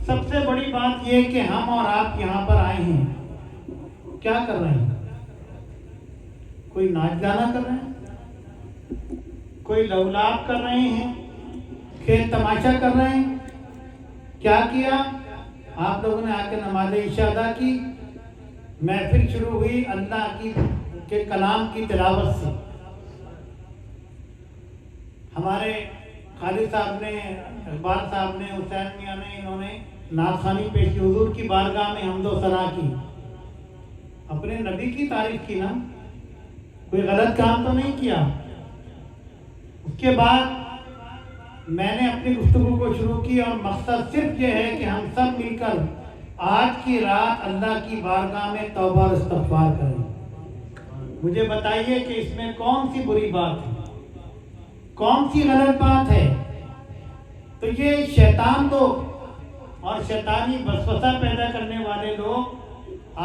سب سے بڑی بات یہ کہ ہم اور آپ یہاں پر آئے ہیں، کیا کر رہے ہیں؟ کوئی ناچ گانا کر رہے ہیں، کوئی لولاب کر رہے ہیں، کھیل تماشا کر رہے ہیں؟ کیا کیا؟ آپ لوگوں نے آ کے نماز عشاء ادا کی، محفل شروع ہوئی اللہ کے کلام کی تلاوت سے۔ ہمارے خالد صاحب نے، اقبال صاحب نے، حسین میاں نے، انہوں نے نعت خوانی پیش کی، حضور کی بارگاہ میں حمد و ثنا کی، اپنے نبی کی تعریف کی نا، کوئی غلط کام تو نہیں کیا۔ اس کے بعد میں نے اپنی گفتگو کو شروع کی اور مقصد صرف یہ ہے کہ ہم سب مل کر آج کی رات اللہ کی بارگاہ میں توبہ اور استغفار کریں۔ مجھے بتائیے کہ اس میں کون سی بری بات ہے، کون سی غلط بات ہے؟ تو یہ شیطان لوگ اور شیطانی وسوسہ پیدا کرنے والے لوگ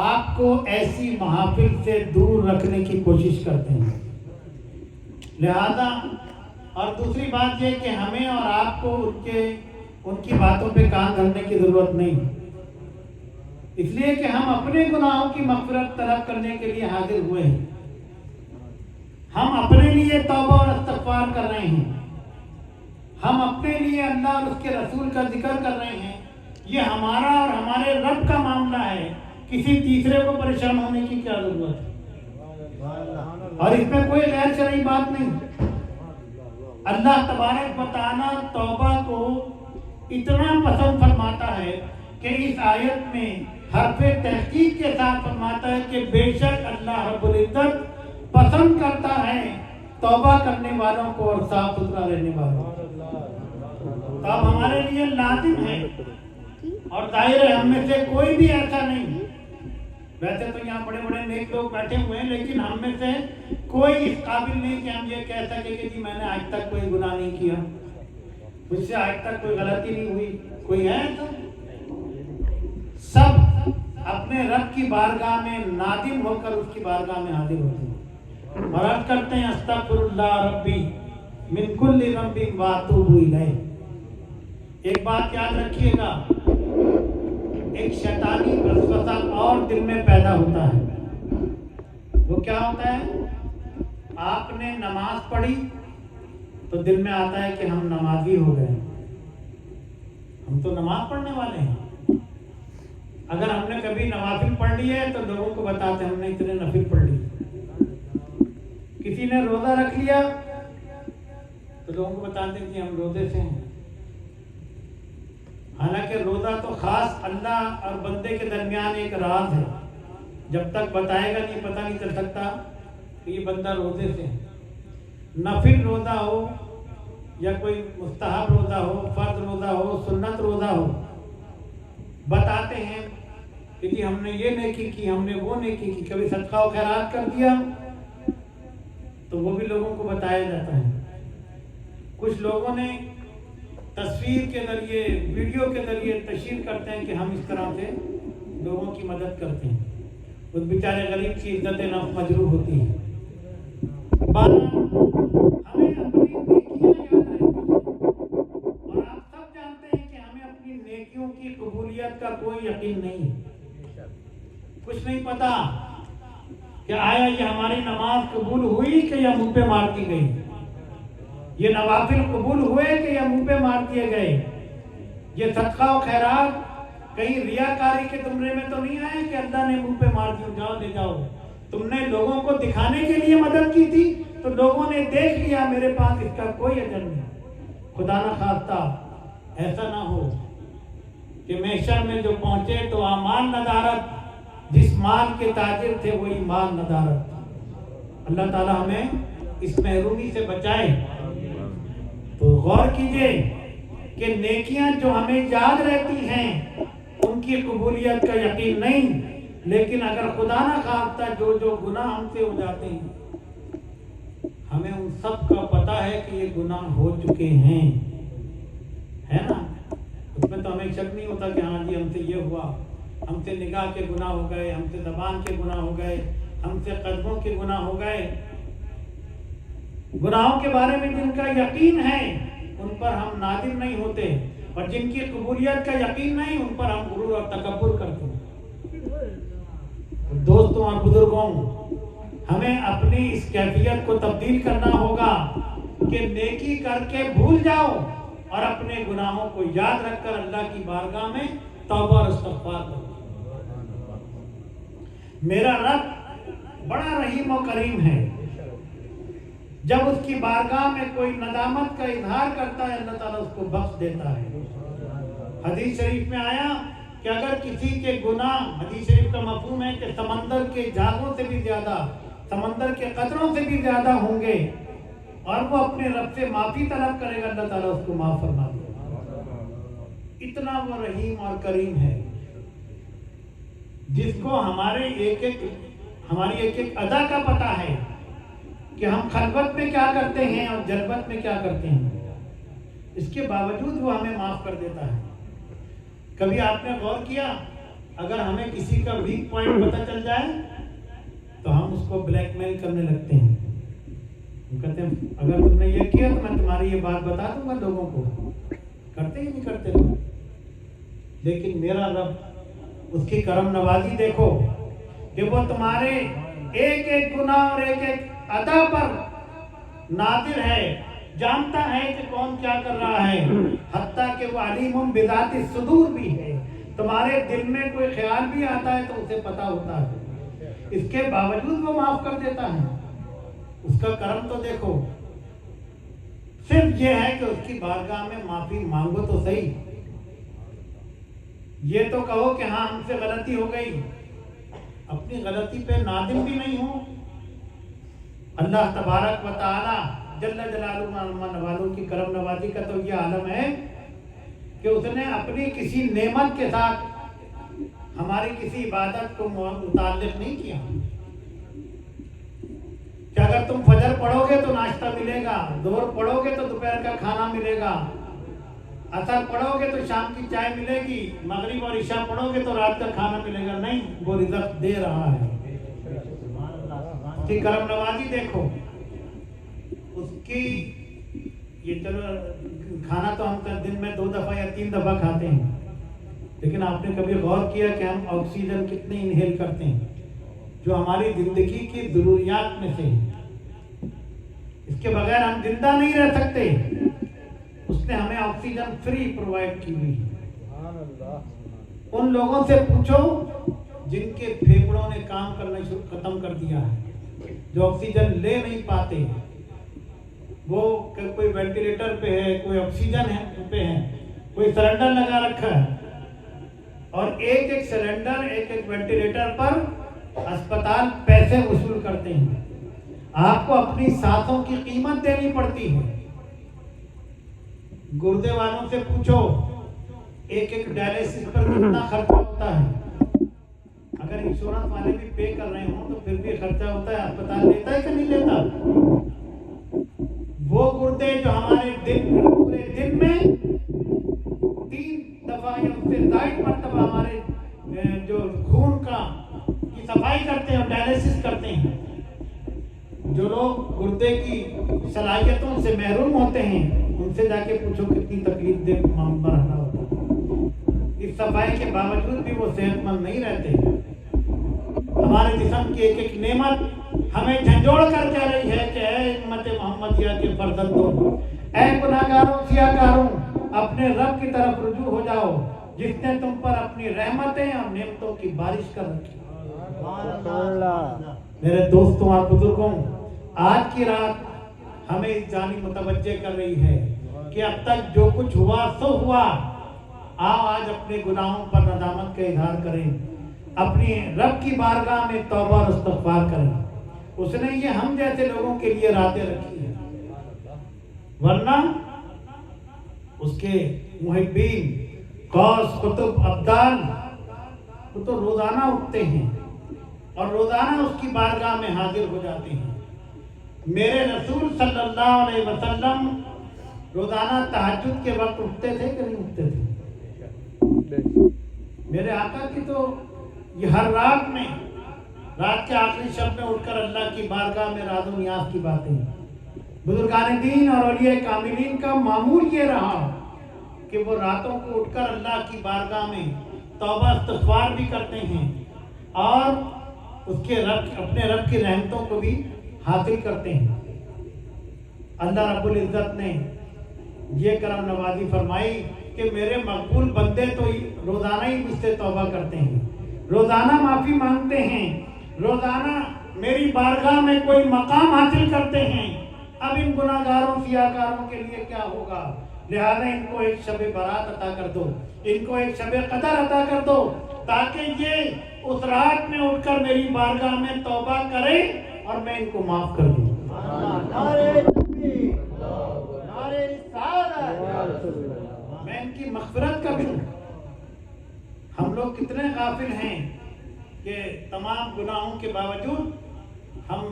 آپ کو ایسی محافل سے دور رکھنے کی کوشش کرتے ہیں، لہذا اور دوسری بات یہ کہ ہمیں اور آپ کو ان کی باتوں پہ کان دھرنے کی ضرورت نہیں، اس لیے کہ ہم اپنے گناہوں کی مغفرت طلب کرنے کے لیے حاضر ہوئے ہیں، ہم اپنے لیے توبہ اور استغفار کر رہے ہیں، ہم اپنے لیے اللہ اور اس کے رسول کا ذکر کر رہے ہیں۔ یہ ہمارا اور ہمارے رب کا معاملہ ہے، کسی تیسرے کو پریشان ہونے کی کیا ضرورت ہے؟ اور اس میں کوئی غیر شرعی بات نہیں۔ اللہ تبارک و تعالیٰ توبہ کو اتنا پسند فرماتا ہے کہ اس آیت میں حرف تحقیق کے ساتھ فرماتا ہے کہ بے شک اللہ رب العزت پسند کرتا ہے توبہ کرنے والوں کو اور صاف ستھرا رہنے والوں کو۔ تو اب ہمارے لیے لازم ہے، اور ظاہر ہے ہم میں سے کوئی بھی ایسا نہیں، ویسے تو یہاں بڑے بڑے نیک لوگ بیٹھے ہوئے ہیں، لیکن ہم میں سے کوئی اس قابل نہیں کہ ہم یہ کہہ سکے کہ جی میں نے آج تک کوئی گناہ نہیں کیا، مجھ سے آج تک کوئی غلطی نہیں ہوئی۔ کوئی ہے ایسا؟ سب اپنے رب کی بارگاہ میں نادم ہو کر اس کی بارگاہ میں حاضر ہوتے ہیں اور عرض کرتے ہیں استغفر اللہ ربی من کل ذنب واتوب الیہ۔ ایک بات یاد رکھیے گا، ایک شیطانی وسوسہ اور دل میں پیدا ہوتا ہے، وہ کیا ہوتا ہے؟ آپ نے نماز پڑھی تو دل میں آتا ہے کہ ہم نمازی ہو گئے، ہم تو نماز پڑھنے والے ہیں۔ اگر ہم نے کبھی نوافل پڑھ لی ہے تو لوگوں کو بتاتے ہیں ہم نے اتنے نفل پڑھ لی۔ کسی نے روزہ رکھ لیا تو لوگوں کو بتاتے ہیں کہ ہم روزے سے ہیں، حالانکہ روزہ تو خاص اللہ اور بندے کے درمیان ایک راز ہے، جب تک بتائے گا نہیں پتہ نہیں چل سکتا کہ یہ بندہ روزے سے ہے۔ نفل روزہ ہو یا کوئی مستحب روزہ ہو، فرض روزہ ہو، سنت روزہ ہو، بتاتے ہیں کہ جی ہم نے یہ نیکی کی، ہم نے وہ نیکی کی، کبھی صدقہ و خیرات کر دیا تو وہ بھی لوگوں کو بتایا جاتا ہے۔ کچھ لوگوں نے تصویر کے ذریعے، ویڈیو کے ذریعے تشہیر کرتے ہیں کہ ہم اس طرح سے لوگوں کی مدد کرتے ہیں، اس بیچارے غریب کی عزت نفس مجروح ہوتی ہے۔ ہمیں اپنی نیکیاں یاد رہتی ہیں، اور آپ سب جانتے ہیں کہ ہمیں اپنی نیکیوں کی قبولیت کا کوئی یقین نہیں ہے، کچھ نہیں پتا کہ آیا یہ ہماری نماز قبول ہوئی کہ یا منہ پہ مار دی گئی، یہ نوافل قبول ہوئے کہ یا منہ پہ مار دیے گئے، یہ صدقہ و خیرات کہیں ریاکاری کے زمرے میں تو نہیں آئے کہ اللہ نے منہ پہ مار دی جاؤ لے جاؤ۔ تم نے لوگوں کو دکھانے کے لیے مدد کی تھی تو لوگوں نے دیکھ لیا میرے پاس اس کا کوئی اجر نہیں۔ خدا نہ خواستہ ایسا نہ ہو کہ محشر میں جو پہنچے تو اعمال ندارت، جس مال کے تاجر تھے وہی مال ندارت۔ اللہ تعالی ہمیں اس محرومی سے بچائے۔ تو غور کیجئے کہ نیکیاں جو ہمیں یاد رہتی ہیں ان کی قبولیت کا یقین نہیں، لیکن اگر خدا نہ خواستہ جو گناہ ہم سے ہو جاتے ہیں ہمیں ان سب کا پتہ ہے کہ یہ گناہ ہو چکے ہیں، ہے نا؟ اس میں تو ہمیں شک نہیں ہوتا کہ ہاں جی ہم سے یہ ہوا، ہم سے نگاہ کے گناہ ہو گئے، ہم سے زبان کے گناہ ہو گئے، ہم سے قدموں کے گناہ ہو گئے۔ گناہوں کے بارے میں جن کا یقین ہے ان پر ہم نادم نہیں ہوتے، اور جن کی قبولیت کا یقین نہیں ان پر ہم غرور اور تکبر کرتے ہیں۔ دوستوں اور بزرگوں، ہمیں اپنی اس کیفیت کو تبدیل کرنا ہوگا کہ نیکی کر کے بھول جاؤ اور اپنے گناہوں کو یاد رکھ کر اللہ کی بارگاہ میں توبہ اور استغفار کرو۔ میرا رب بڑا رحیم و کریم ہے، جب اس کی بارگاہ میں کوئی ندامت کا اظہار کرتا ہے اللہ تعالیٰ اس کو بخش دیتا ہے۔ حدیث شریف میں آیا کہ اگر کسی کے گناہ، حدیث شریف کا مفہوم ہے کہ سمندر کے جھاگوں سے بھی زیادہ، سمندر کے قطروں سے بھی زیادہ ہوں گے، اور وہ اپنے رب سے معافی طلب کرے گا اللہ تعالیٰ اس کو معاف فرما دے گا۔ اتنا وہ رحیم اور کریم ہے، جس کو ہماری ایک ایک ادا کا پتہ ہے کہ ہم خلوت میں کیا کرتے ہیں اور جلوت میں کیا کرتے ہیں، اس کے باوجود وہ ہمیں معاف کر دیتا ہے۔ کبھی آپ نے غور کیا، اگر ہمیں کسی کا ویک پوائنٹ پتہ چل جائے تو ہم اس کو بلیک میل کرنے لگتے ہیں۔ ہم کہتے ہیں اگر تم نے یہ کیا تو میں تمہاری یہ بات بتا دوں گا لوگوں کو، کرتے ہی نہیں کرتے لوگ۔ لیکن میرا رب، اس کی کرم نوازی دیکھو کہ وہ تمہارے ایک ایک گناہ اور ایک ایک ادا پر ناظر ہے، جانتا ہے کہ کون کیا کر رہا ہے، حتیٰ کہ وہ علیم بذات الصدور بھی ہے۔ تمہارے دل میں کوئی خیال بھی آتا ہے تو اسے پتا ہوتا ہے، اس کے باوجود وہ معاف کر دیتا ہے۔ اس کا کرم تو دیکھو، صرف یہ ہے کہ اس کی بارگاہ میں معافی مانگو تو صحیح، یہ تو کہو کہ ہاں ہم سے غلطی ہو گئی، اپنی غلطی پہ نادم بھی نہیں ہو۔ اللہ تبارک و تعالی جل جلالہ والوں کی کرم نوازی کا تو یہ عالم ہے کہ اس نے اپنی کسی نعمت کے ساتھ ہماری کسی عبادت کو متعلق نہیں کیا کہ اگر تم فجر پڑھو گے تو ناشتہ ملے گا، ظہر پڑھو گے تو دوپہر کا کھانا ملے گا، عصر پڑھو گے تو شام کی چائے ملے گی، مغرب اور عشاء پڑھو گے تو رات کا کھانا ملے گا۔ نہیں، وہ رزق دے رہا ہے۔ اس کی کرم نوازی دیکھو، اس کی یہ چلو کھانا تو ہم دن میں 2 دفعہ یا 3 دفعہ کھاتے ہیں، لیکن آپ نے کبھی غور کیا کہ ہم آکسیجن کتنی انہیل کرتے ہیں جو ہماری زندگی کی ضروریات میں سے ہے؟ اس کے بغیر ہم زندہ نہیں رہ سکتے۔ اس نے ہمیں آکسیجن فری پرووائڈ کی ہوئی ہے۔ ان لوگوں سے پوچھو جن کے پھیپڑوں نے کام کرنا ختم کر دیا ہے، جو آکسیجن لے نہیں پاتے، وہ کوئی وینٹیلیٹر پہ ہے، کوئی آکسیجن پہ ہے، کوئی سلنڈر لگا رکھا ہے، اور ایک ایک سلنڈر، ایک ایک وینٹیلیٹر پر اسپتال پیسے وصول کرتے ہیں۔ آپ کو اپنی سانسوں کی قیمت دینی پڑتی ہے۔ گردے والوں سے پوچھو ایک ایک ڈائلیسس پر کتنا خرچہ ہوتا ہے۔ اگر انشورنس والے بھی پے کر رہے ہوں تو پھر بھی خرچہ ہوتا ہے، اسپتال لیتا ہے کہ نہیں لیتا؟ وہ گردے جو ہمارے پورے دن میں 3 دفعہ یا اس سے زائد مرتبہ ہمارے جو خون کی صفائی کرتے ہیں اور ڈائلیسس کرتے ہیں، جو لوگ گردے کی صلاحیتوں سے محروم ہوتے ہیں ان سے جا کے پوچھو کتنی تکلیف دہ مرحلہ ہوتا ہے۔ اس صفائی کے باوجود بھی وہ صحت مند نہیں رہتے۔ ہمارے جسم کی ایک ایک نعمت ہمیں جھنجھوڑ کر کہہ رہی ہے کہ اے امت محمدیہ کے فرزندوں، اے گناہگاروں سیاہکاروں، اپنے رب کی طرف رجوع ہو جاؤ جس نے تم پر اپنی رحمتیں اور نعمتوں کی بارش کر رکھی۔ میرے دوستوں اور بزرگوں، آج کی رات ہمیں اس جانب متوجہ کر رہی ہے کہ اب تک جو کچھ ہوا سو ہوا۔ آؤ آج اپنے گناہوں پر ندامت کا اظہار کریں، اپنی رب کی بارگاہ میں توبہ اور استغفار کریں۔ اس نے یہ ہم جیسے لوگوں کے لیے راتیں رکھی ہیں، ورنہ اس کے محبین، غوث، قطب، ابدال، وہ تو روزانہ اٹھتے ہیں اور روزانہ اس کی بارگاہ میں حاضر ہو جاتے ہیں۔ میرے رسول صلی اللہ علیہ وسلم روزانہ تہجد کے وقت اٹھتے تھے کہ نہیں اٹھتے تھے؟ میرے آقا کی تو یہ ہر رات میں، رات کے آخری شب میں اٹھ کر اللہ کی بارگاہ میں راز و نیاز کی باتیں۔ بزرگان دین اور اولیاء کاملین کا معمول یہ رہا کہ وہ راتوں کو اٹھ کر اللہ کی بارگاہ میں توبہ استغفار بھی کرتے ہیں اور اس کے اپنے رب کی رحمتوں کو بھی حاصل کرتے ہیں۔ اللہ رب العزت نے یہ کرم نوازی فرمائی کہ میرے مقبول بندے تو روزانہ ہی مجھ سے توبہ کرتے ہیں، روزانہ معافی مانگتے ہیں، روزانہ میری بارگاہ میں کوئی مقام حاصل کرتے ہیں۔ اب ان گناہگاروں سیاہکاروں کے لیے کیا ہوگا؟ لہذا ان کو ایک شب برات عطا کر دو، ان کو ایک شب قدر عطا کر دو، تاکہ یہ اس رات میں اٹھ کر میری بارگاہ میں توبہ کرے اور میں ان کو معاف کر دوں۔ میں ان کی مغفرت کر دوں۔ ہم لوگ کتنے غافل ہیں کہ تمام گناہوں کے باوجود ہم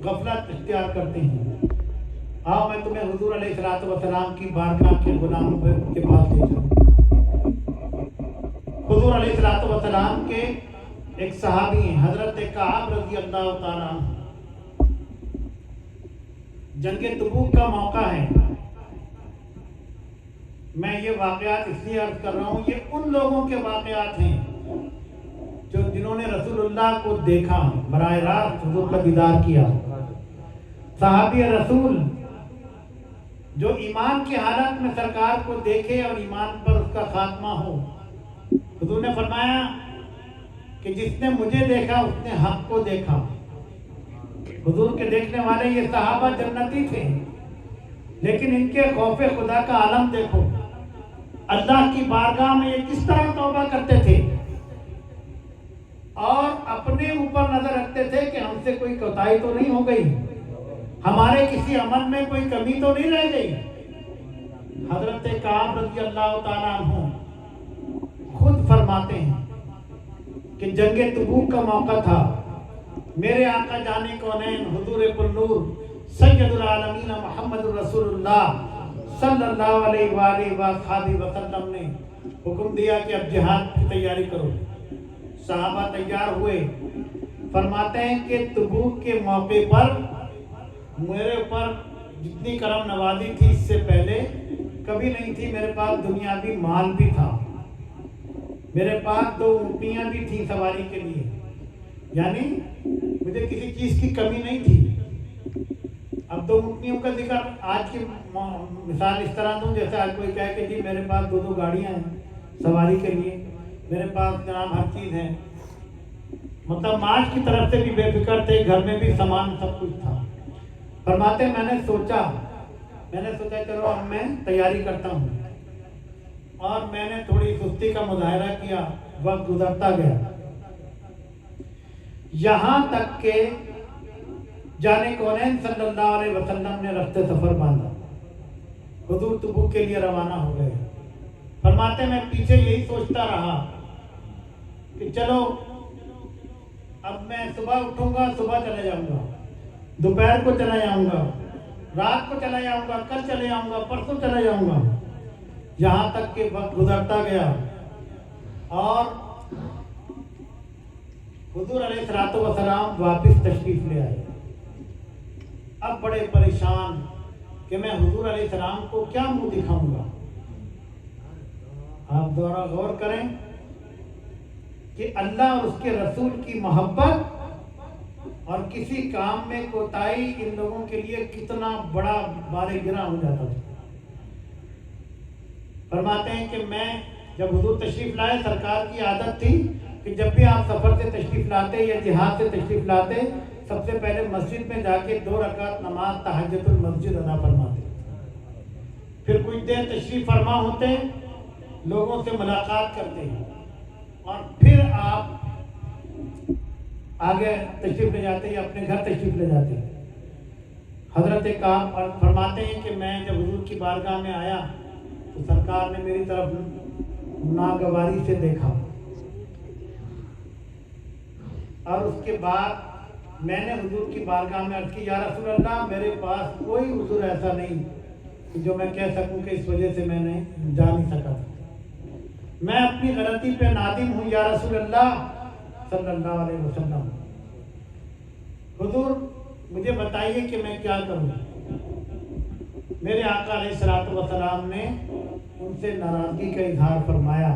غفلت اختیار کرتے ہیں۔ آؤ میں تمہیں حضور علیہ السلام کی بارگاہ کے گناہوں کے پاس لے جاؤں۔ حضور علیہ السلام کے ایک صحابی ہیں حضرت کعب رضی اللہ تعالیٰ عنہ۔ جنگ تبوک کا موقع ہے۔ میں یہ واقعات اس لیے عرض کر رہا ہوں، یہ ان لوگوں کے واقعات ہیں جنہوں نے رسول اللہ کو دیکھا، براہ راست حضور کا دیدار کیا۔ صحابی رسول جو ایمان کی حالت میں سرکار کو دیکھے اور ایمان پر اس کا خاتمہ ہو۔ حضور نے فرمایا کہ جس نے مجھے دیکھا اس نے حق کو دیکھا۔ حضور کے دیکھنے والے یہ صحابہ جنتی تھے، لیکن ان کے خوف خدا کا عالم دیکھو، اللہ کی بارگاہ میں یہ کس طرح توبہ کرتے تھے اور اپنے اوپر نظر رکھتے تھے کہ ہم سے کوئی کوتاہی تو نہیں ہو گئی، ہمارے کسی عمل میں کوئی کمی تو نہیں رہ گئی۔ حضرت کعب رضی اللہ تعالیٰ عنہ خود فرماتے ہیں کہ جنگ تبوک کا موقع تھا، میرے آقا جانے کونین حضور پرنور سید العالمین محمد رسول اللہ صلی اللہ علیہ وآلہ وآلہ وسلم نے حکم دیا کہ اب جہاد کی تیاری کرو۔ صحابہ تیار ہوئے۔ فرماتے ہیں کہ تبوک کے موقع پر میرے اوپر جتنی کرم نوازی تھی اس سے پہلے کبھی نہیں تھی۔ میرے پاس دنیاوی مال بھی تھا، میرے پاس 2 اونٹنیاں بھی تھیں سواری کے لیے، یعنی مجھے کسی چیز کی کمی نہیں تھی۔ اب 2 اونٹنیوں کا ذکر آج کی مثال اس طرح دوں جیسے آج کوئی کہے کہ جی میرے پاس 2 گاڑیاں ہیں سواری کے لیے، میرے پاس جناب ہر چیز ہے، مطلب معاش کی طرف سے بھی بے فکر تھے، گھر میں بھی سامان سب کچھ تھا۔ فرماتے میں نے سوچا چلو اب میں تیاری کرتا ہوں، اور میں نے تھوڑی سستی کا مظاہرہ کیا۔ وقت گزرتا گیا، یہاں تک کہ جانے کونین صلی اللہ علیہ وسلم نے رخت سفر باندھا، حضور تبوک کے لیے روانہ ہو گئے۔ فرماتے میں پیچھے یہی سوچتا رہا کہ چلو اب میں صبح اٹھوں گا، صبح چلے جاؤں گا، دوپہر کو چلا جاؤں گا، رات کو چلا جاؤں گا، کل چلے جاؤں گا، پرسوں چلا جاؤں گا، یہاں تک کہ وقت گزرتا گیا اور حضور علیہ السلام واپس تشریف لے آئے۔ اب بڑے پریشان کہ میں حضور علیہ السلام کو کیا منہ دکھاؤں گا۔ آپ ذرا غور کریں کہ اللہ اور اس کے رسول کی محبت اور کسی کام میں کوتاہی ان لوگوں کے لیے کتنا بڑا بار گراں ہو جاتا تھا۔ فرماتے ہیں کہ میں جب حضور تشریف لائے، سرکار کی عادت تھی کہ جب بھی آپ سفر سے تشریف لاتے یا جہاد سے تشریف لاتے، سب سے پہلے مسجد میں جا کے 2 رکعت نماز تہجد المسجد ادا فرماتے، پھر کچھ دیر تشریف فرما ہوتے، لوگوں سے ملاقات کرتے ہیں اور پھر آپ آگے تشریف لے جاتے یا اپنے گھر تشریف لے جاتے۔ حضرت کعب فرماتے ہیں کہ میں جب حضور کی بارگاہ میں آیا تو سرکار نے میری طرف ناگواری سے دیکھا، اور اس کے بعد میں نے حضور کی بارگاہ میں عرض کی، یا رسول اللہ میرے پاس کوئی عذر ایسا نہیں کہ جو میں کہہ سکوں کہ اس وجہ سے میں نے جا نہیں سکا تھا، میں اپنی غلطی پہ نادم ہوں یا رسول اللہ صلی اللہ علیہ وسلم، حضور مجھے بتائیے کہ میں کیا کروں۔ میرے آقا علیہ الصلوۃ والسلام نے ان سے ناراضگی کا اظہار فرمایا.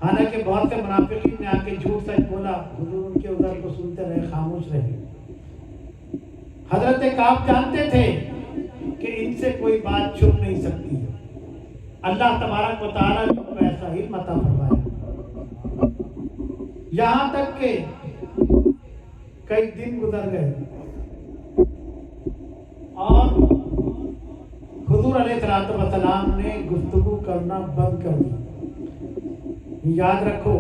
حالانکہ بہت سے منافقین نے آ کے جھوٹ سچ بولا، حضور ان کے ادھر کو سنتے رہے، خاموش رہے. حضرت کعب جانتے تھے کہ ان سے کوئی بات چھپ نہیں سکتی. اللہ تبارک و تعالیٰ نے ان کو ایسا علم عطا فرمایا، یہاں تک کہ کئی دن گزر گئے اور حضور علیہ الصلوۃ والسلام نے گفتگو کرنا بند کر دی. یاد رکھو،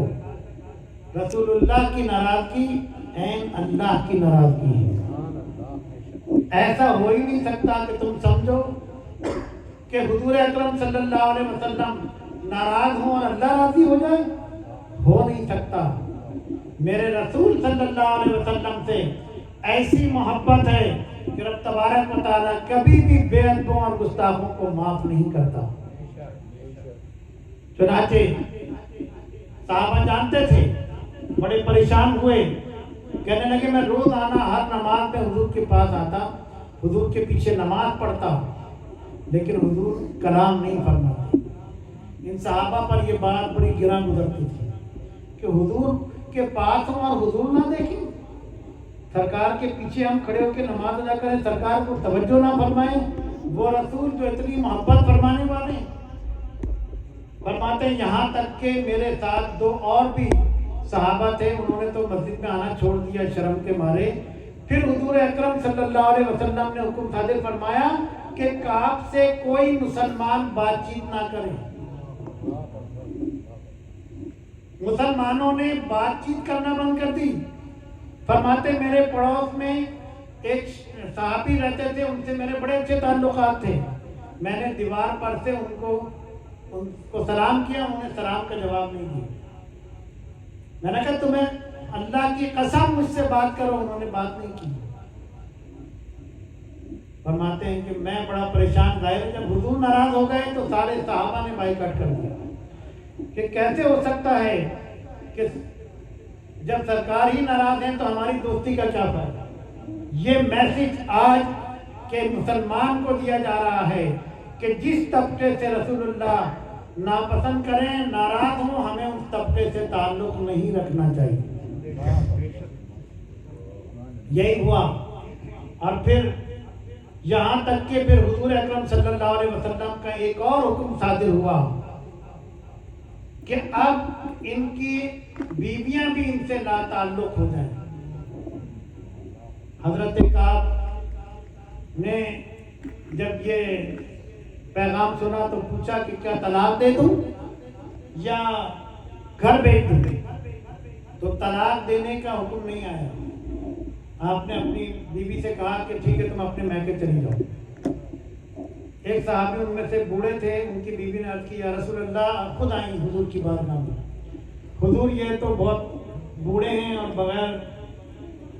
رسول اللہ کی ناراضگی عین اللہ کی ناراضگی ہے. ایسا ہو ہی نہیں سکتا کہ تم سمجھو کہ حضور اکرم صلی اللہ علیہ وسلم ناراض ہوں اور اللہ راضی ہو جائے. ہو نہیں سکتا. میرے رسول صلی اللہ علیہ وسلم سے ایسی محبت ہے کہ رب تبارک و تعالیٰ کبھی بھی بے ادبوں اور گستاخوں کو معاف نہیں کرتا. چنانچہ صحابہ جانتے تھے، بڑے پریشان ہوئے، کہنے لگے میں روز آنا ہر نماز میں حضور کے پاس آتا، حضور کے پیچھے نماز پڑھتا، لیکن حضور کلام نہیں فرماتے. ان صحابہ پر یہ بات بڑی گراں گزرتی تھی کہ حضور کے پاس ہوں اور حضور نہ دیکھیں، سرکار کے پیچھے ہم کھڑے ہو کے نماز ادا کریں، سرکار کو توجہ نہ فرمائیں. وہ رسول جو اتنی محبت فرمانے والے ہیں. فرماتے ہیں یہاں تک کہ میرے ساتھ دو اور بھی صحابہ تھے، انہوں نے تو مسجد میں آنا چھوڑ دیا شرم کے مارے. پھر حضور اکرم صلی اللہ علیہ وسلم نے حکم صادر فرمایا کہ کعب سے کوئی مسلمان بات چیت نہ کرے. مسلمانوں نے بات چیت کرنا بند کر دی. فرماتے میرے پڑوس میں ایک صحابی رہتے تھے، ان سے میرے بڑے اچھے تعلقات تھے. میں نے دیوار پر سے ان کو سلام کیا، انہوں نے سلام کا جواب نہیں دیا. میں نے کہا تمہیں اللہ کی قسم مجھ سے بات کرو، انہوں نے بات نہیں کی. فرماتے ہیں کہ میں بڑا پریشان، ظاہر ہے جب حضور ناراض ہو گئے تو سارے صحابہ نے بائیکاٹ کر دیا کہ کیسے ہو سکتا ہے کہ جب سرکار ہی ناراض ہیں تو ہماری دوستی کا کیا فائدہ. یہ میسج آج کے مسلمان کو دیا جا رہا ہے کہ جس طبقے سے رسول اللہ ناپسند کریں، ناراض ہوں، ہمیں اس طبقے سے تعلق نہیں رکھنا چاہیے. یہی ہوا. اور پھر یہاں تک کہ پھر حضور اکرم صلی اللہ علیہ وسلم کا ایک اور حکم صادر ہوا کہ اب ان کی بیویاں بھی ان سے لا تعلق ہو جائیں. حضرت کعب نے جب یہ پیغام سنا تو پوچھا کہ کیا طلاق دے دوں یا گھر بھیج دوں. تو طلاق دینے کا حکم نہیں آیا. آپ نے اپنی بیوی سے کہا کہ ٹھیک ہے تم اپنے میکے چلی جاؤ. ایک صحابی ان میں سے بوڑھے تھے، ان کی بیوی نے عرض کی یا رسول اللہ خود آئیں حضور کی بارگاہ میں. حضور یہ تو بہت بوڑھے ہیں اور بغیر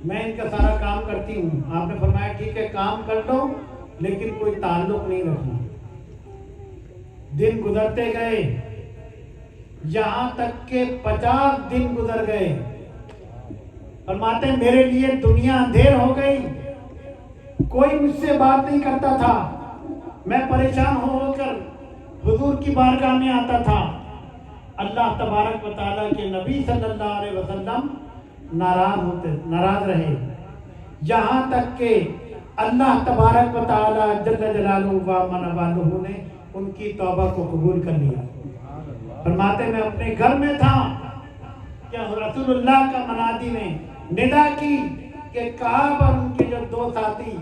میں ان کا سارا کام کرتی ہوں. آپ نے فرمایا ٹھیک ہے کام کر لو لیکن کوئی تعلق نہیں رکھنا. دن گزرتے گئے، یہاں تک کہ 50 دن گزر گئے. فرماتے ہیں میرے لیے دنیا اندھیر ہو گئی، کوئی مجھ سے بات نہیں کرتا تھا. میں پریشان ہو کر حضور کی بارگاہ میں آتا تھا. اللہ تبارک و تعالیٰ کے نبی صلی اللہ علیہ وسلم ناراض رہے، یہاں تک کہ اللہ تبارک و تعالیٰ جل جلالہ و من والہ نے ان کی توبہ کو قبول کر لیا. فرماتے میں اپنے گھر میں تھا کہ رسول اللہ کا منادی نے ندا کی کہ کعب اور ان کے جو دو ساتھی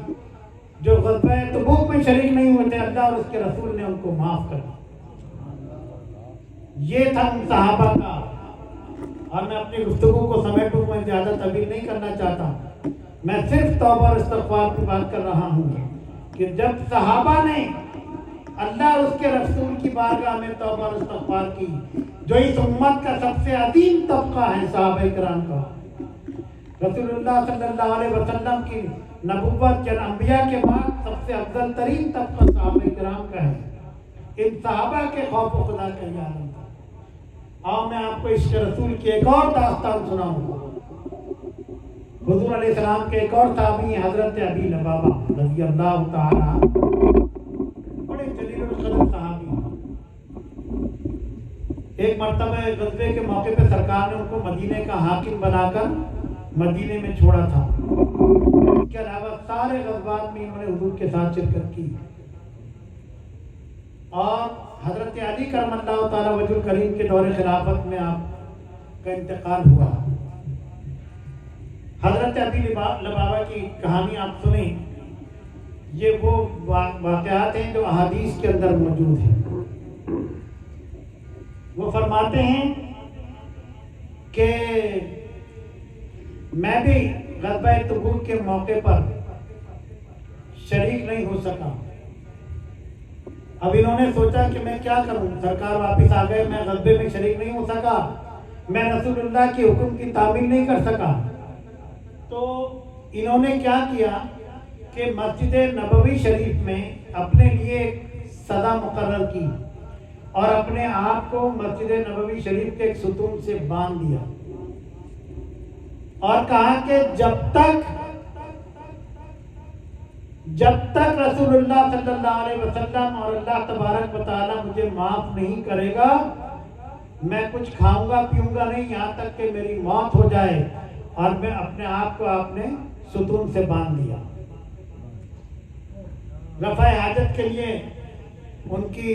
جو غزوہ تبوک میں شریک نہیں ہوئے تھے، اللہ اور اس کے رسول نے ان کو معاف کر دیا. یہ تھا ان صحابہ کا. اور میں اپنی گفتگو کو سمیٹوں میں زیادہ طویل نہیں کرنا چاہتا. میں صرف توبہ اور استغفار کی بات کر رہا ہوں کہ جب صحابہ نے اللہ اور اس کے رسول کی بارگاہ میں توبہ اور استغفار کی، جو اس امت کا سب سے عظیم طبقہ ہے صحابہ کرام کا، رسول اللہ صلی اللہ علیہ وسلم کی نبوت جن انبیاء کے بعد سب سے افضل ترین طبقہ صحابہ کرام کا ہے. ان صحابہ کے خوف و خدا کا یہ عالم تھا. اور میں آپ کو عشق رسول کی ایک اور داستان سناؤں. حضور علیہ السلام کے ایک اور تابعی ہیں حضرت ابی لبابہ رضی اللہ تعالی، بڑے جلیل القدر صحابی ہیں۔ ایک مرتبہ غزوے کے موقع پہ سرکار نے ان کو مدینے کا حاکم بنا کر مدینے میں چھوڑا تھا۔ اس کے علاوہ سارے غزوات میں انہوں نے حضور کے ساتھ شرکت کی، اور حضرت علی کرم اللہ تعالی وجہ الکریم کے دور خلافت میں آپ کا انتقال ہوا۔ حضرت ابی لبابہ کی کہانی آپ سنیں، یہ وہ واقعات ہیں جو احادیث کے اندر موجود ہیں۔ وہ فرماتے ہیں کہ میں بھی غزوہ تبوک کے موقع پر شریک نہیں ہو سکا۔ اب انہوں نے سوچا کہ میں کیا کروں، سرکار واپس آ گئے، میں غزوے میں شریک نہیں ہو سکا، میں رسول اللہ کے حکم کی تعمیل نہیں کر سکا۔ تو انہوں نے کیا کیا کہ مسجد نبوی شریف میں اپنے لیے ایک سزا مقرر کی اور اپنے آپ کو مسجد نبوی شریف کے ایک ستون سے باندھ دیا، اور کہا کہ جب تک رسول اللہ صلی اللہ علیہ وسلم اور اللہ تبارک و تعالی مجھے معاف نہیں کرے گا، میں کچھ کھاؤں گا پیوں گا نہیں، یہاں تک کہ میری موت ہو جائے۔ اور میں اپنے آپ کو آپ نے ستون سے باندھ دیا۔ رفع حاجت کے لیے ان کی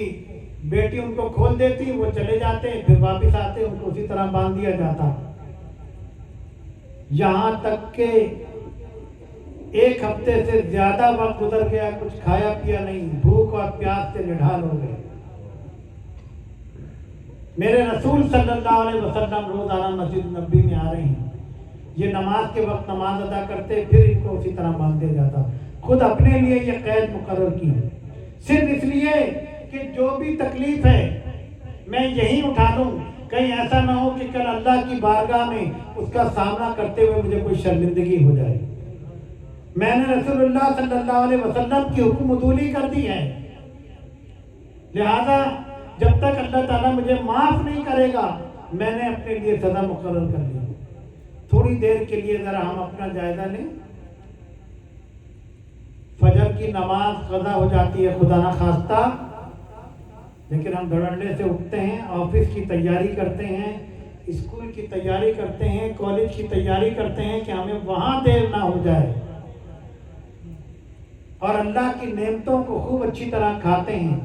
بیٹی ان کو کھول دیتی، وہ چلے جاتے، پھر واپس آتے، ان کو اسی طرح باندھ دیا جاتا، یہاں تک کہ ایک ہفتے سے زیادہ وقت گزر گیا، کچھ کھایا پیا نہیں، بھوک اور پیاس سے نڈھال ہو گئے۔ میرے رسول صلی اللہ علیہ وسلم روزانہ مسجد نبوی میں آ رہے ہیں، یہ نماز کے وقت نماز ادا کرتے، پھر ان کو اسی طرح باندھ دیا جاتا۔ خود اپنے لیے یہ قید مقرر کی، صرف اس لیے کہ جو بھی تکلیف ہے میں یہی اٹھا لوں، کہیں ایسا نہ ہو کہ کل اللہ کی بارگاہ میں اس کا سامنا کرتے ہوئے مجھے کوئی شرمندگی ہو جائے۔ میں نے رسول اللہ صلی اللہ علیہ وسلم کی حکم عدولی کر دی ہے، لہذا جب تک اللہ تعالیٰ مجھے معاف نہیں کرے گا، میں نے اپنے لیے سزا مقرر کر دی۔ تھوڑی دیر کے لیے ذرا ہم اپنا جائزہ لیں، فجر کی نماز قضا ہو جاتی ہے خدا نہ خواستہ، لیکن ہم دھڑلے سے اٹھتے ہیں، آفس کی تیاری کرتے ہیں، اسکول کی تیاری کرتے ہیں، کالج کی تیاری کرتے ہیں کہ ہمیں وہاں دیر نہ ہو جائے، اور اللہ کی نعمتوں کو خوب اچھی طرح کھاتے ہیں،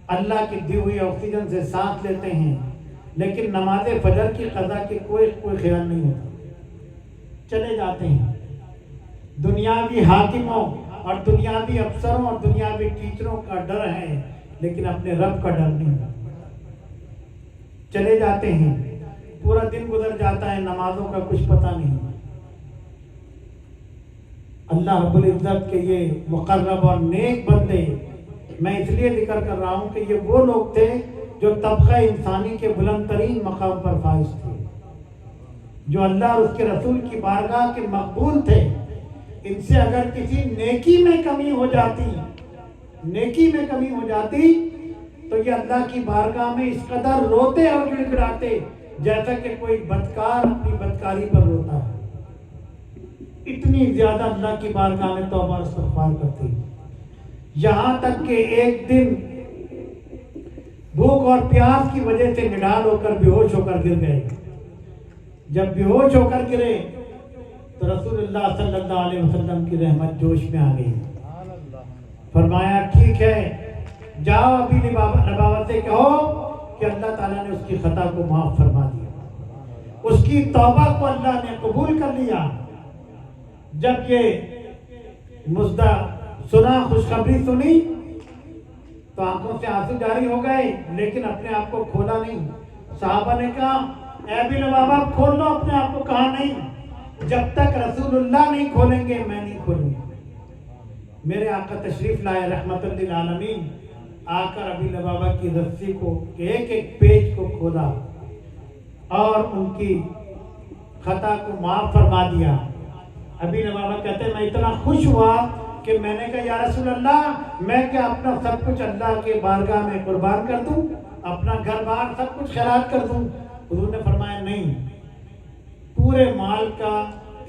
اللہ کی دی ہوئی آکسیجن سے سانس لیتے ہیں، لیکن نماز فجر کی قضا کی کوئی خیال نہیں ہوتا، چلے جاتے ہیں۔ دنیاوی حاکموں اور دنیاوی افسروں اور دنیاوی ٹیچروں کا ڈر ہے، لیکن اپنے رب کا ڈر نہیں، چلے جاتے ہیں۔ پورا دن گزر جاتا ہے، نمازوں کا کچھ پتہ نہیں۔ اللہ رب العزت کے یہ مقرب اور نیک بندے، میں اس لیے ذکر کر رہا ہوں کہ یہ وہ لوگ تھے جو طبقہ انسانی کے بلند ترین مقام پر فائز تھے، جو اللہ اور اس کے رسول کی بارگاہ کے مقبول تھے۔ ان سے اگر کسی نیکی میں کمی ہو جاتی تو یہ اللہ کی بارگاہ میں اس قدر روتے اور گڑ گڑاتے جیسا کہ کوئی بدکار اپنی بدکاری پر روتا ہے، اتنی زیادہ اللہ کی بارگاہ میں توبہ اور استغفار کرتے، یہاں تک کہ ایک دن بھوک اور پیاس کی وجہ سے نڈال ہو کر بے ہوش ہو کر گر گئے۔ جب بے ہوش ہو کر گرے تو رسول اللہ صلی اللہ علیہ وسلم کی رحمت جوش میں آ گئی، فرمایا ٹھیک ہے، جاؤ ابھی لبابہ سے کہو کہ اللہ تعالیٰ نے اس کی خطا کو معاف فرما دیا، اس کی توبہ کو اللہ نے قبول کر لیا۔ جب یہ مزدہ سنا، خوشخبری سنی، تو آنکھوں سے آنسو جاری ہو گئے، لیکن اپنے آپ کو کھولا نہیں۔ صحابہ نے کہا اے ابی لبابہ کھول لو اپنے آپ کو، کہا نہیں، جب تک رسول اللہ نہیں کھولیں گے میں نہیں کھولوں گا۔ میرے آقا تشریف لائے رحمت للعالمین، آ کر ابی لبابہ کی رسی کو ایک ایک پیج کو کھولا اور ان کی خطا کو معاف فرما دیا۔ ابی لبابہ کہتے ہیں میں اتنا خوش ہوا کہ میں نے کہا یا رسول اللہ، میں کیا اپنا سب کچھ اللہ کے بارگاہ میں قربان کر دوں، اپنا گھر بار سب کچھ خیرات کر دوں؟ حضور نے فرمایا نہیں، پورے مال کا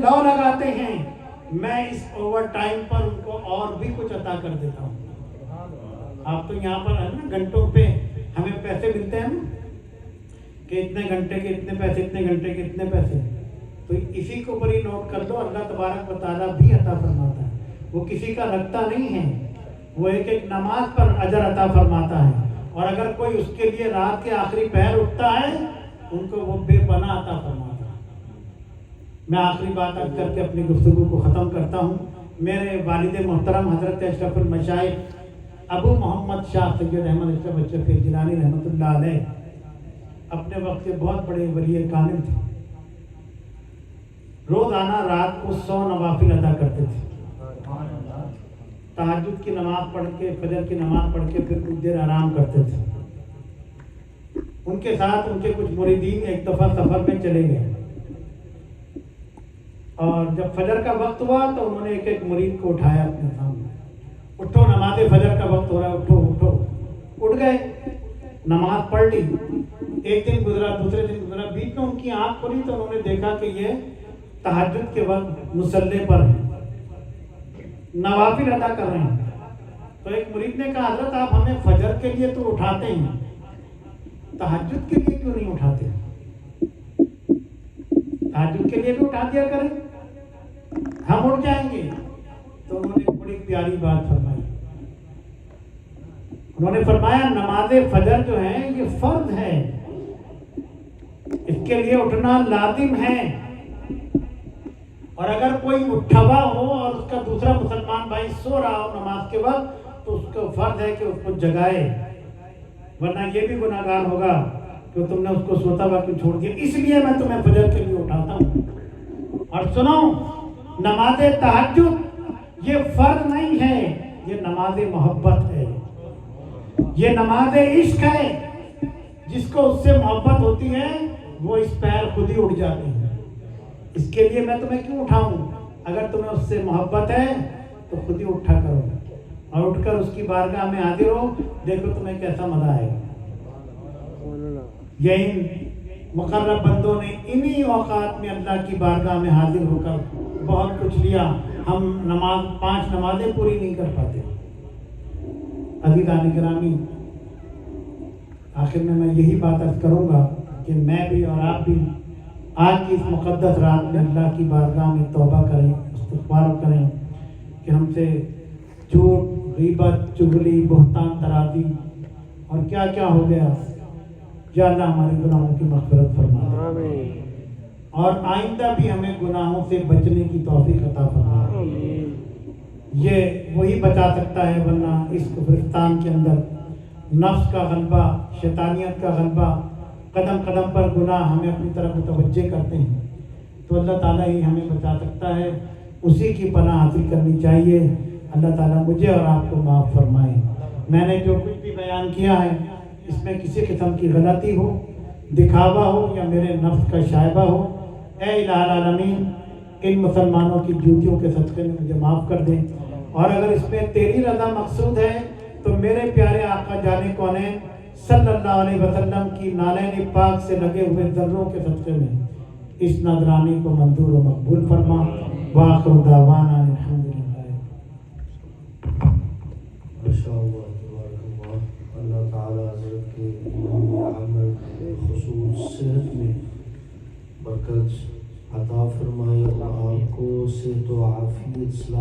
لو لگاتے ہیں، میں اس اوور ٹائم پر ان کو اور بھی کچھ عطا کر دیتا ہوں۔ آپ تو یہاں پر ہے نا گھنٹوں پہ ہمیں پیسے ملتے ہیں کہ اتنے گھنٹے کے اتنے پیسے، اتنے گھنٹے کے اتنے پیسے، تو اسی کو اوپر ہی نوٹ کر دو، اللہ تبارک و تعالیٰ بھی عطا فرماتا ہے، وہ کسی کا رکھتا نہیں ہے، وہ ایک ایک نماز پر اجر عطا فرماتا ہے، اور اگر کوئی اس کے لیے رات کے آخری پہر اٹھتا ہے ان کو وہ بے پناہ عطا فرماتا ہے۔ میں آخری بات عرض کر کے اپنی گفتگو کو ختم کرتا ہوں۔ میرے والد محترم حضرت اشرف المشائخ ابو محمد شاہ سید احمد اشرف اشرف گیلانی رحمۃ اللہ علیہ اپنے وقت کے بہت بڑے ولی کامل تھے۔ روزانہ رات کو 100 نوافل ادا کرتے تھے، تہجد کی نماز پڑھ کے، فجر کی نماز پڑھ کے پھر کچھ دیر آرام کرتے تھے۔ ان کے ساتھ ان کے کچھ مریدین ایک دفعہ سفر میں چلے گئے، اور جب فجر کا وقت ہوا تو انہوں نے ایک ایک مرید کو اٹھایا اپنے سامنے، اٹھو نماز فجر کا وقت ہو رہا ہے، اٹھو اٹھو۔ اٹھ گئے، نماز پڑھ لی۔ ایک دن گزرا، دوسرے دن گزرا، بیچ میں ان کی آنکھ کھلی تو انہوں نے دیکھا کہ یہ تہجد کے وقت مصلی پر ہیں، نوافل ادا کر رہے ہیں۔ تو ایک مرید نے کہا حضرت آپ ہمیں فجر کے لیے تو اٹھاتے ہیں، تہجد کے لیے کیوں نہیں اٹھاتے؟ تہجد کے لیے بھی اٹھا دیا کریں، ہم اٹھ جائیں گے۔ تو انہوں نے بڑی پیاری بات فرمائی، انہوں نے فرمایا نماز فجر جو ہے یہ فرض ہے، اس کے لیے اٹھنا لازم ہے، اور اگر کوئی اٹھا ہوا ہو اور اس کا دوسرا مسلمان بھائی سو رہا ہو نماز کے وقت تو اس کو فرض ہے کہ اس کو جگائے، ورنہ یہ بھی گناہ گار ہوگا کہ تم نے اس کو سوتا ہوا کیوں چھوڑ دیا۔ اس لیے میں تمہیں فجر کے لیے اٹھاتا ہوں۔ اور سنو، نماز تہجد یہ فرض نہیں ہے، یہ نماز محبت ہے، یہ نماز عشق ہے۔ جس کو اس سے محبت ہوتی ہے وہ اس پیر خود ہی اٹھ جاتے ہیں۔ اس کے لیے میں تمہیں کیوں اٹھاؤں؟ اگر تمہیں اس سے محبت ہے تو خود ہی اٹھا کرو، اور اٹھ کر اس کی بارگاہ میں حاضر ہو، دیکھو تمہیں کیسا مزہ آئے گا۔ یہی مقرب بندوں نے انہی اوقات میں اللہ کی بارگاہ میں حاضر ہو کر بہت کچھ لیا۔ ہم 5 نمازیں پوری نہیں کر پاتے۔ عزیزان گرامی، آخر میں یہی بات عرض کروں گا کہ میں بھی اور آپ بھی آج کی اس مقدس رات میں اللہ کی بارگاہ میں توبہ کریں، استغفار کریں کہ ہم سے جھوٹ، غیبت، چغلی، بہتان، ترازی اور کیا کیا ہو گیا۔ یا اللہ ہمارے گناہوں کی مغفرت فرما دے، اور آئندہ بھی ہمیں گناہوں سے بچنے کی توفیق عطا فرما دے۔ یہ وہی بچا سکتا ہے، ورنہ اس کفرستان کے اندر نفس کا غلبہ، شیطانیت کا غلبہ، قدم قدم پر گناہ ہمیں اپنی طرف متوجہ کرتے ہیں، تو اللہ تعالیٰ ہی ہمیں بچا سکتا ہے، اسی کی پناہ حاصل کرنی چاہیے۔ اللہ تعالیٰ مجھے اور آپ کو معاف فرمائے۔ میں نے جو کچھ بھی بیان کیا ہے اس میں کسی قسم کی غلطی ہو، دکھاوا ہو یا میرے نفس کا شائبہ ہو، اے الہ العالمین ان مسلمانوں کی جوتیوں کے صدقے میں مجھے معاف کر دیں، اور اگر اس میں تیری رضا مقصود ہے تو میرے پیارے آقا جانے کونین صلی اللہ علیہ وسلم کی نالین پاک سے لگے ہوئے ذروں کے صدقے میں اس نذرانے کو منظور و مقبول فرما۔ وآخر دعوانا الحمدللہ۔ ماشاءاللہ تبارک اللہ، اللہ تعالیٰ حضرت کے امام عمل خصوص صحت میں برکت عطا فرمائے، اور آپ کو صحت و عافیت